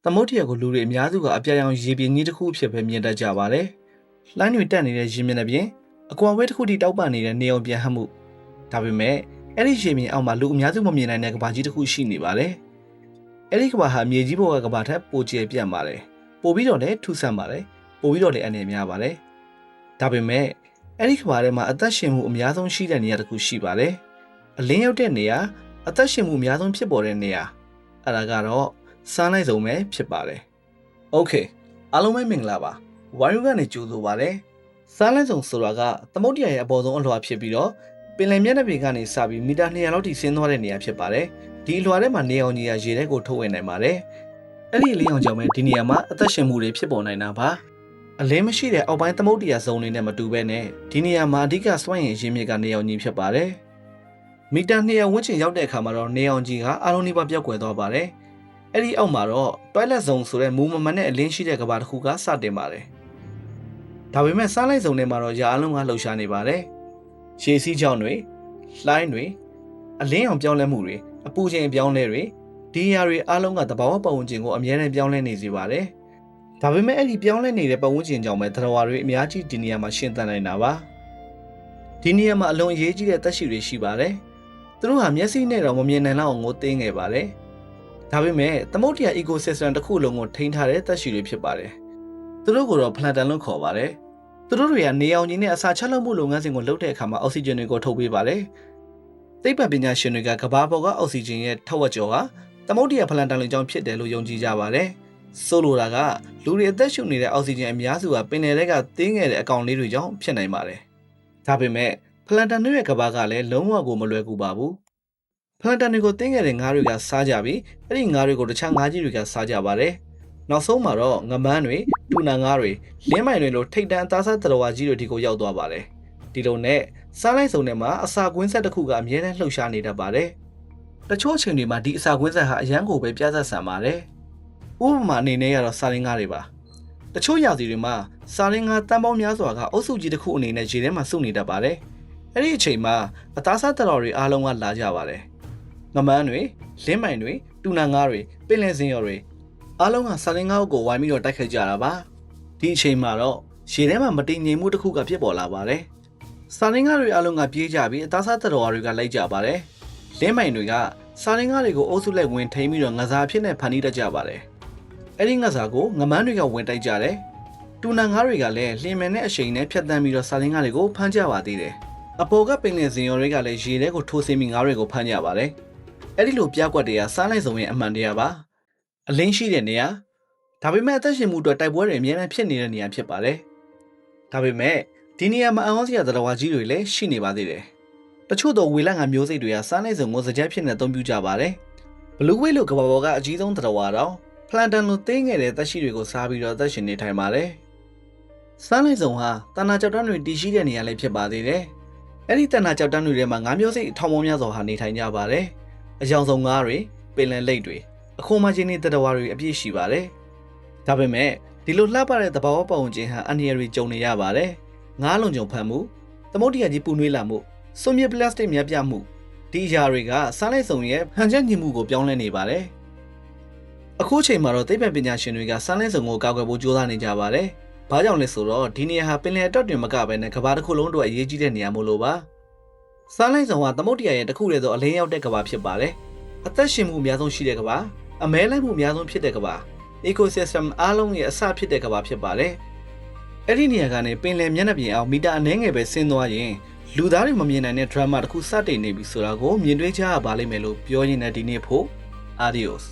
သမုဒ္ဒရာကိုလူတွေအများစုကအပြာရောင်ရေပြင်ကြီးတစ်ခုဖြစ်ပဲမြင်တတ်ကြပါတယ်။လှိုင်းတွေတက်နေတဲ့ရေမျက်နှာပြင်အကွာဝဲတစ်ခုထိတောက်ပနေတဲ့နေအောင်ပြန်ဟပ်မှုဒါပေမဲ့အဲ့ဒီရေပြင်အောက်မှာလူအများစုမမြင်နိုင်တဲ့ကမ္ဘာကြီးတစ်ခုရှိနေပါတယ်။အဲ့ဒီကမ္ဘာဟာမြေကြီးပေါ်ကကမ္ဘာထက်ပိုကျယ်ပြန့်ပါတယ်။ပိုပြီးတော့လည်းထူးဆန်းပါတယ်။ပိုပြီးတော့လည်းအနေများပါတယ်။ဒါပေမဲ့အဲ့ဒီကမ္ဘာထဲမှာအသက်ရှင်မှုအများဆုံးရှိတဲ့နေရာတစ်ခုရှိပါတယ်။အလင်းရောက်တဲ့နေရာအသက်ရှင်မှုအများဆုံးဖြစ်ပေါ်တဲ့နေရာအဲ့ဒါကတော့စားလိုက်ဆုံးပဲဖြစ်ပါတယ်။ Okay အားလုံးပဲမင်္ဂလာပါ။ Wario ကနေကြိုဆိုပါတယ်။စားလိုက်ဆုံးဆိုတာကသမုဒ္ဒရာရဲ့အပေါ်ဆုံးအလွှာဖြစ်ပြီးတော့ပင်လယ်မျက်နှာပြင်ကနေစပြီးမီတာ200လောက်ထိဆင်းသွားတဲ့နေရာဖြစ်ပါတယ်။ဒီအလွှာထဲမှာနေအောင်ကြီးရေထဲကိုထုတ်ဝင်နိုင်ပါတယ်။အဲ့ဒီအလင်းအောင်ကြောင့်ပဲဒီနေရာမှာအသက်ရှင်မှုတွေဖြစ်ပေါ်နိုင်တာပါ။အလင်းမရှိတဲ့အောက်ပိုင်းသမုဒ္ဒရာဇုံတွေနဲ့မတူဘဲနဲ့ဒီနေရာမှာအဓိကစွန့်ရင်ရင်းမြစ်ကနေအောင်ကြီးဖြစ်ပါတယ်။မီတာ200ဝန်းကျင်ရောက်တဲ့အခါမှာတော့နေအောင်ကြီးကအားလုံးနီးပါးပြောက်ကွယ်သွားပါတယ်။အဲ့ဒီအောက်မှာတော့ toilet zone ဆိုတဲ့မူမမှန်တဲ့အလင်းရှိတဲ့ကမ္ဘာတစ်ခုကစတင်ပါတယ်။ဒါပေမဲ့စားလိုက်ဇုံထဲမှာတော့ရာအလုံးကလှုပ်ရှားနေပါတယ်။ရေစီးကြောင်တွေလှိုင်းတွေအလင်းအောင်ပြောင်းလဲမှုတွေအပူချိန်ပြောင်းလဲတွေဒီနေရာတွေအားလုံးကသဘာဝပတ်ဝန်းကျင်ကိုအမြဲတမ်းပြောင်းလဲနေစေပါတယ်။ဒါပေမဲ့အဲ့ဒီပြောင်းလဲနေတဲ့ပတ်ဝန်းကျင်ကြောင့်ပဲသတ္တဝါတွေအများကြီးဒီနေရာမှာရှင်သန်နေတာပါ။ဒီနေရာမှာအလွန်အရေးကြီးတဲ့သက်ရှိတွေရှိပါတယ်။သူတို့ဟာမျက်စိနဲ့တော့မမြင်နိုင်လောက်အောင်ငိုသိမ်းခဲ့ပါတယ်။ဒါပေမဲ့သမုဒ္ဒရာ ecosystem တစ်ခုလုံးကိုထိန်းထားတဲ့သက်ရှိတွေဖြစ်ပါတယ်။သူတို့ကိုတော့ plankton လို့ခေါ်ပါတယ်။သူတို့တွေကနေအောင်ကြီးနဲ့အစာချက်လုပ်မှုလုပ်ငန်းစဉ်ကိုလုပ်တဲ့အခါမှာအောက်ဆီဂျင်တွေကိုထုတ်ပေးပါတယ်။သိပ္ပံပညာရှင်တွေကကမ္ဘာပေါ်ကအောက်ဆီဂျင်ရဲ့ထက်ဝက်ကျော်ဟာသမုဒ္ဒရာ plankton တွေကြောင့်ဖြစ်တယ်လို့ယုံကြည်ကြပါတယ်။ဆိုလိုတာကလူတွေအသက်ရှူနေတဲ့အောက်ဆီဂျင်အများစုကပင်လယ်ထဲကသေးငယ်တဲ့အကောင်လေးတွေကြောင့်ဖြစ်နိုင်ပါတယ်။ဒါပေမဲ့ plankton တွေရဲ့ကမ္ဘာကလည်းလုံးဝကိုမလွယ်ကူပါဘူး။ plankton တွေကိုတင်းငယ်တဲ့ငါးတွေကစားကြပြီးအဲ့ဒီငါးတွေကိုတခြားငါးကြီးတွေကစားကြပါတယ်။နောက်ဆုံးမှာတော့ငမန်းတွေတူနာငါးတွေလင်းမိုင်တွေလိုထိတ်တန့်အသားစားသတ္တဝါကြီးတွေဒီကိုရောက်သွားပါတယ်။ဒီလိုနဲ့စားလိုက်စုံထဲမှာအစာကွင်းဆက်တစ်ခုကအမြဲတမ်းလှုပ်ရှားနေတတ်ပါတယ်။တချို့အချိန်တွေမှာဒီအစာကွင်းဆက်ဟာအရန်ကိုပဲပြဿနာဆန်ပါတယ်။ဥပမာအနေနဲ့ကတော့စားရင်းငါးတွေပါ။တချို့ရာသီတွေမှာစားရင်းငါးတန်းပေါင်းများစွာကအုပ်စုကြီးတစ်ခုအနေနဲ့ရေထဲမှာစုနေတတ်ပါတယ်။အဲ့ဒီအချိန်မှာအသားစားသတ္တဝါတွေအားလုံးကလာကြပါတယ်။ငမန်းတွေလင်းမိုင်တွေတူနာငါးတွေပင်လယ်စင်ရော်တွေအားလုံးကစာရင်းငါးကိုဝိုင်းပြီးတော့တိုက်ခိုက်ကြတာပါဒီအချိန်မှာတော့ရေထဲမှာမတည်ငြိမ်မှုတစ်ခုကဖြစ်ပေါ်လာပါတယ်စာရင်းငါးတွေအားလုံးကပြေးကြပြီးအသားစားသတ္တဝါတွေကလိုက်ကြပါတယ်လင်းမိုင်တွေကစာရင်းငါးတွေကိုအုပ်စုလိုက်ဝင်ထိန်ပြီးတော့ငစားဖြစ်နေဖန်တီးတတ်ကြပါတယ်အဲ့ဒီငစားကိုငမန်းတွေကဝင်တိုက်ကြတယ်တူနာငါးတွေကလည်းလျင်မြန်တဲ့အချိန်နဲ့ဖြတ်တန်းပြီးတော့စာရင်းငါးတွေကိုဖမ်းကြပါသေးတယ်အပေါ်ကပင်လယ်စင်ရော်တွေကလည်းရေထဲကိုထိုးဆင်းပြီးငါးတွေကိုဖမ်းကြပါတယ်အဲ့ဒီလိုပြကွက်တွေကစားလိုက်စုံရဲ့အမှန်တရားပါအလင်းရှိတဲ့နေရာဒါပေမဲ့အသက်ရှင်မှုအတွက်တိုက်ပွဲတွေအများကြီးဖြစ်နေတဲ့နေရာဖြစ်ပါတယ်ဒါပေမဲ့ဒီနေရာမှာအအောင်စရာသတ္တဝါကြီးတွေလည်းရှိနေပါသေးတယ်တချို့သောဝေလငါမျိုးစိတ်တွေကစားလိုက်စုံကိုစကြက်ဖြစ်နေအသုံးပြုကြပါတယ်ဘလူးဝေးလိုကမ္ဘာပေါ်ကအကြီးဆုံးသတ္တဝါတော့ပလန်တန်လိုသေးငယ်တဲ့သက်ရှိတွေကိုစားပြီးတော့အသက်ရှင်နေထိုင်ပါတယ်စားလိုက်စုံဟာတဏ္ဍာကြောက်တန်းတွေတည်ရှိတဲ့နေရာလေးဖြစ်ပါသေးတယ်အဲ့ဒီတဏ္ဍာကြောက်တန်းတွေထဲမှာငါမျိုးစိတ်ထောင်ပေါင်းများစွာဟာနေထိုင်ကြပါတယ်အကြောင်ဆုံးငါးတွေပင်လယ်လိပ်တွေအခုမှချင်းနေတဲ့တဝါတွေအပြည့်ရှိပါတယ်။ဒါပေမဲ့ဒီလိုလှပတဲ့သဘာဝပတ်ဝန်းကျင်ဟာအန္တရာယ်တွေကြုံနေရပါတယ်။ငါးလုံးကြုံဖန်မှုသမုဒ္ဒရာကြီးပူနွေးလာမှုစွန်မြစ်ပလတ်စတစ်များပြမှုဒီအရာတွေကစားလိုက်စုံရဲ့ဟန်ချက်ညှိမှုကိုပြောင်းလဲနေပါတယ်။အခုချိန်မှာတော့သိပ္ပံပညာရှင်တွေကစားလိုက်စုံကိုကာကွယ်ဖို့ကြိုးစားနေကြပါတယ်။ဘာကြောင့်လဲဆိုတော့ဒီနေရာဟာပင်လယ်အတွက်တွင်မကဘဲနဲ့ကမ္ဘာတစ်ခုလုံးအတွက်အရေးကြီးတဲ့နေရာမို့လို့ပါ။စားလိုက်စုံဟာသမုဒ္ဒရာရဲ့တစ်ခုတည်းသောအလင်းရောက်တဲ့ကမ္ဘာဖြစ်ပါတယ်။အသက်ရှင်မှုအများဆုံးရှိတဲ့ကမ္ဘာအမဲလိုက်မှုအများဆုံးဖြစ်တဲ့ကမ္ဘာ ecosystem အားလုံးရဲ့အစဖြစ်တဲ့ကမ္ဘာဖြစ်ပါတယ်။အဲ့ဒီနေရာကနေပင်လယ်မျက်နှာပြင်အောင်မီတာအနည်းငယ်ပဲဆင်းသွားရင်လူသားတွေမမြင်နိုင်တဲ့ drama တစ်ခုစတင်နေပြီဆိုတာကိုမြင်တွေ့ကြရပါလိမ့်မယ်လို့ပြောရင်းနဲ့ဒီနေ့ဖို့ adios